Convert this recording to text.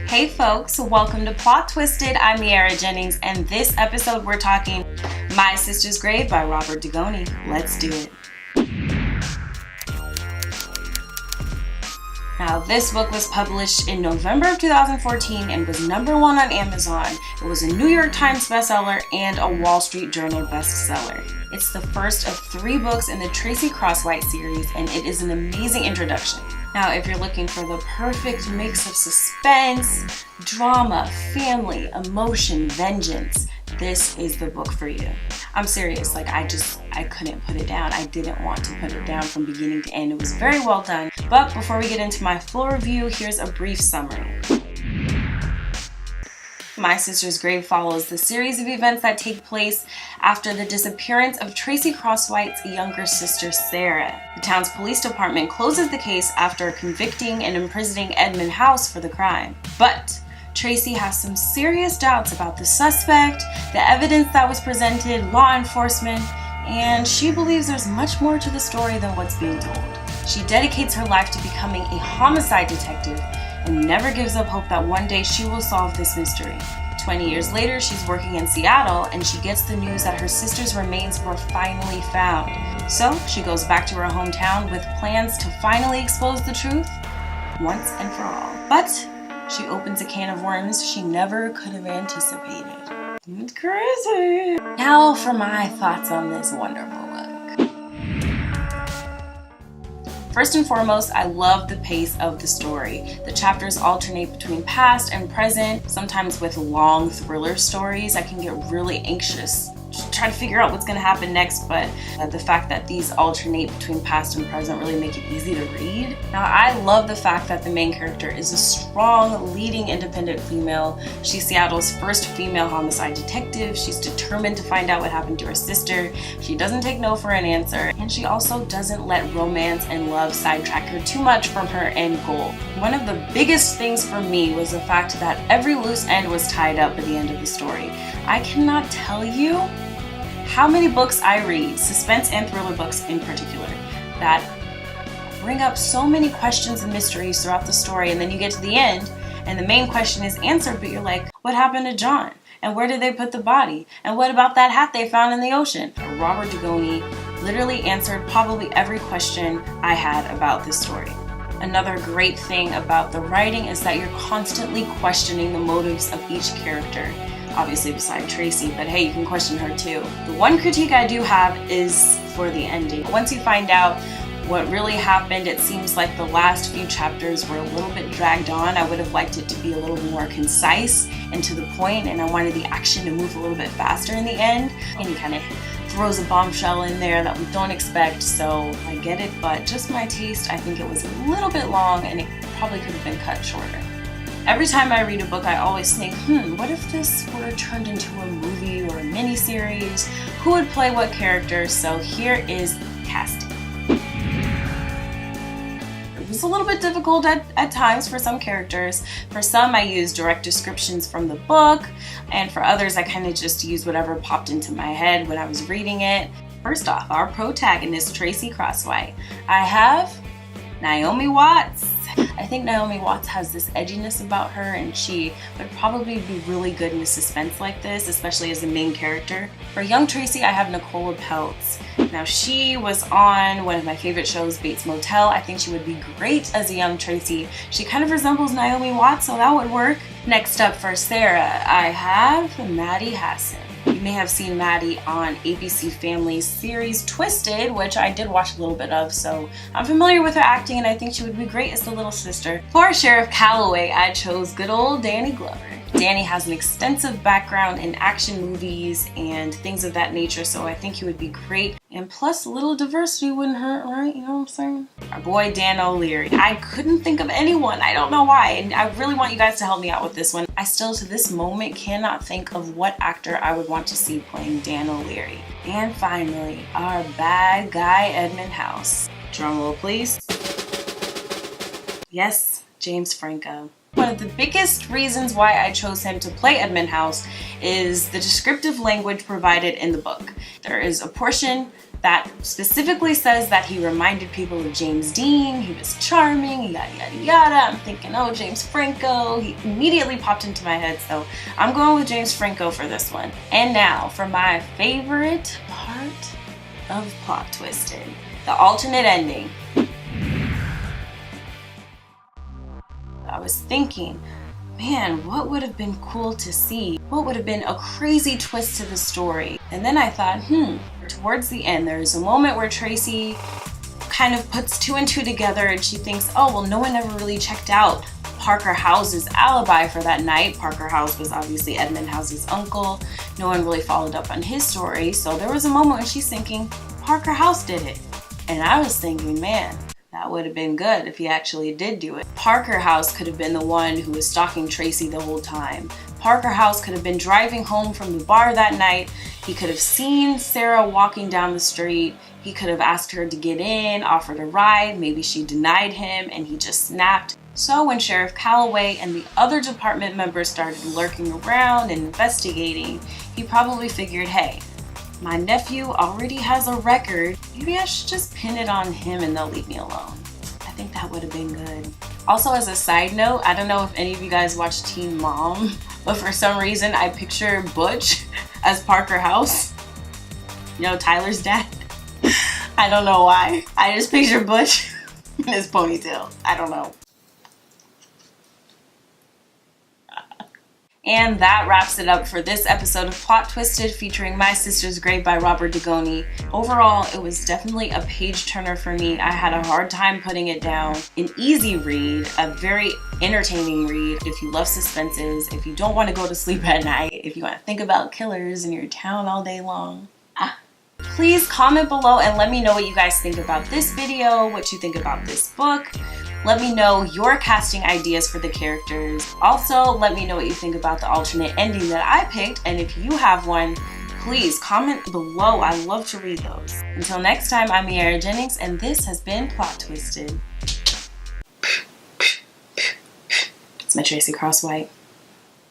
Hey folks, welcome to Plot Twisted. I'm Miaira Jennings, and this episode we're talking My Sister's Grave by Robert Dugoni. Let's do it. Now, this book was published in November of 2014 and was #1 on Amazon. It was a New York Times bestseller and a Wall Street Journal bestseller. It's the first of 3 books in the Tracy Crosswhite series, and it is an amazing introduction. Now, if you're looking for the perfect mix of suspense, drama, family, emotion, vengeance, this is the book for you. I'm serious, I couldn't put it down. I didn't want to put it down from beginning to end. It was very well done. But before we get into my full review, here's a brief summary. My Sister's Grave follows the series of events that take place after the disappearance of Tracy Crosswhite's younger sister, Sarah. The town's police department closes the case after convicting and imprisoning Edmund House for the crime. But Tracy has some serious doubts about the suspect, the evidence that was presented, law enforcement, and she believes there's much more to the story than what's being told. She dedicates her life to becoming a homicide detective and never gives up hope that one day she will solve this mystery. 20 years later, she's working in Seattle and she gets the news that her sister's remains were finally found. So she goes back to her hometown with plans to finally expose the truth once and for all. But she opens a can of worms she never could have anticipated. It's crazy. Now for my thoughts on this wonderful book. First and foremost, I love the pace of the story. The chapters alternate between past and present. Sometimes with long thriller stories, I can get really anxious trying to figure out what's going to happen next, but the fact that these alternate between past and present really make it easy to read. Now, I love the fact that the main character is a strong, leading independent female. She's Seattle's first female homicide detective. She's determined to find out what happened to her sister. She doesn't take no for an answer, and she also doesn't let romance and love sidetrack her too much from her end goal. One of the biggest things for me was the fact that every loose end was tied up at the end of the story. I cannot tell you how many books I read, suspense and thriller books in particular, that bring up so many questions and mysteries throughout the story, and then you get to the end and the main question is answered, but you're like, what happened to John? And where did they put the body? And what about that hat they found in the ocean? Robert Dugoni literally answered probably every question I had about this story. Another great thing about the writing is that you're constantly questioning the motives of each character. Obviously beside Tracy, but hey, you can question her too. The one critique I do have is for the ending. Once you find out what really happened, it seems like the last few chapters were a little bit dragged on. I would have liked it to be a little more concise and to the point, and I wanted the action to move a little bit faster in the end. And he kind of throws a bombshell in there that we don't expect, so I get it, but just my taste, I think it was a little bit long and it probably could have been cut shorter. Every time I read a book, I always think, what if this were turned into a movie or a miniseries? Who would play what character? So here is casting. It was a little bit difficult at times for some characters. For some, I used direct descriptions from the book, and for others, I kind of just used whatever popped into my head when I was reading it. First off, our protagonist, Tracy Crosswhite. I have Naomi Watts. I think Naomi Watts has this edginess about her, and she would probably be really good in a suspense like this, especially as the main character. For young Tracy, I have Nicola Peltz. Now, she was on one of my favorite shows, Bates Motel. I think she would be great as a young Tracy. She kind of resembles Naomi Watts, so that would work. Next up for Sarah, I have Maddie Hassan. You may have seen Maddie on ABC Family's series Twisted, which I did watch a little bit of, so I'm familiar with her acting and I think she would be great as the little sister. For Sheriff Calloway, I chose good old Danny Glover. Danny has an extensive background in action movies and things of that nature, so I think he would be great. And plus, a little diversity wouldn't hurt, right? You know what I'm saying? Our boy Dan O'Leary. I couldn't think of anyone. I don't know why, and I really want you guys to help me out with this one. I still, to this moment, cannot think of what actor I would want to see playing Dan O'Leary. And finally, our bad guy Edmund House. Drumroll, please. Yes, James Franco. One of the biggest reasons why I chose him to play Edmund House is the descriptive language provided in the book. There is a portion that specifically says that he reminded people of James Dean, he was charming, yada yada yada. I'm thinking, oh, James Franco. He immediately popped into my head, so I'm going with James Franco for this one. And now for my favorite part of Plot Twisted, the alternate ending. I was thinking, man, what would have been cool to see? What would have been a crazy twist to the story? And then I thought, towards the end, there's a moment where Tracy kind of puts two and two together and she thinks, oh, well, no one ever really checked out Parker House's alibi for that night. Parker House was obviously Edmund House's uncle. No one really followed up on his story. So there was a moment when she's thinking, Parker House did it. And I was thinking, man, that would have been good if he actually did do it. Parker House could have been the one who was stalking Tracy the whole time. Parker House could have been driving home from the bar that night. He could have seen Sarah walking down the street. He could have asked her to get in, offered a ride. Maybe she denied him and he just snapped. So when Sheriff Calloway and the other department members started lurking around and investigating, he probably figured, hey, my nephew already has a record. Maybe I should just pin it on him and they'll leave me alone. I think that would have been good. Also, as a side note, I don't know if any of you guys watch Teen Mom, but for some reason I picture Butch as Parker House. You know, Tyler's dad. I don't know why. I just picture Butch in his ponytail. I don't know. And that wraps it up for this episode of Plot Twisted featuring My Sister's Grave by Robert Dugoni. Overall, it was definitely a page turner for me. I had a hard time putting it down. An easy read, a very entertaining read. If you love suspenses, if you don't want to go to sleep at night, if you want to think about killers in your town all day long. Please comment below and let me know what you guys think about this video, what you think about this book. Let me know your casting ideas for the characters. Also, let me know what you think about the alternate ending that I picked, and if you have one, please comment below. I love to read those. Until next time, I'm Miaira Jennings, and this has been Plot Twisted. It's my Tracy Cross White.